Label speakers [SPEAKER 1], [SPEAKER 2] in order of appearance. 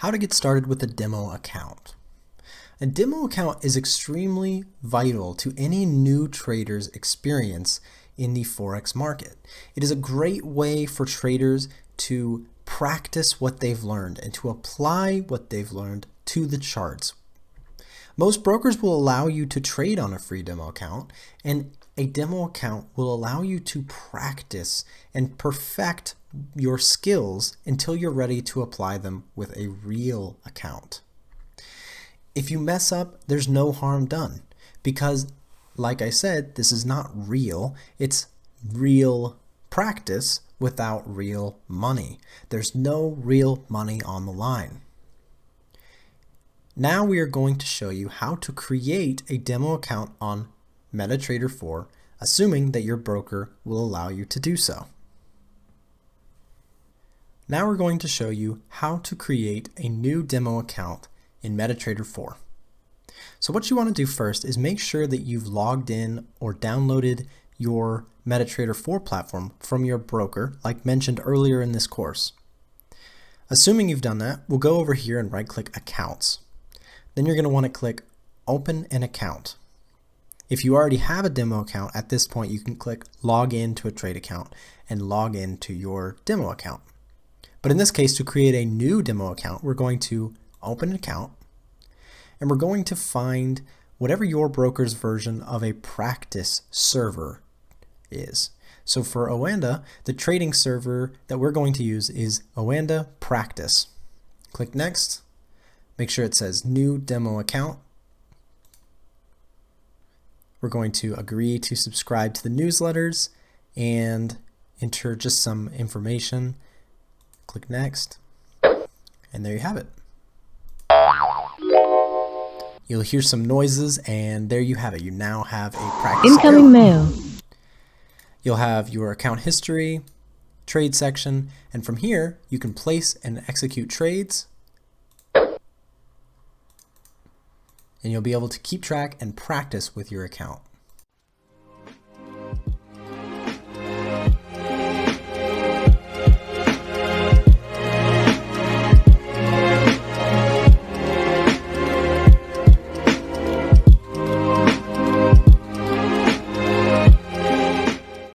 [SPEAKER 1] How to get started with a demo account. A demo account is extremely vital to any new trader's experience in the Forex market. It is a great way for traders to practice what they've learned and to apply what they've learned to the charts. Most brokers will allow you to trade on a free demo account, and a demo account will allow you to practice and perfect your skills until you're ready to apply them with a real account. If you mess up, there's no harm done because, like I said, this is not real. It's real practice without real money. There's no real money on the line. Now we are going to show you how to create a demo account on MetaTrader 4, assuming that your broker will allow you to do so. Now we're going to show you how to create a new demo account in MetaTrader 4. So what you want to do first is make sure that you've logged in or downloaded your MetaTrader 4 platform from your broker, like mentioned earlier in this course. Assuming you've done that, we'll go over here and right-click Accounts. Then you're going to want to click Open an Account. If you already have a demo account, at this point you can click Log in to a trade account and log into your demo account. But in this case, to create a new demo account, we're going to open an account and we're going to find whatever your broker's version of a practice server is. So for OANDA, the trading server that we're going to use is OANDA Practice. Click Next. Make sure it says New Demo Account. We're going to agree to subscribe to the newsletters and enter just some information. Click Next. And there you have it. You'll hear some noises, and there you have it. You now have a practice
[SPEAKER 2] Incoming mail.
[SPEAKER 1] You'll have your account history, trade section, and from here you can place and execute trades, and you'll be able to keep track and practice with your account.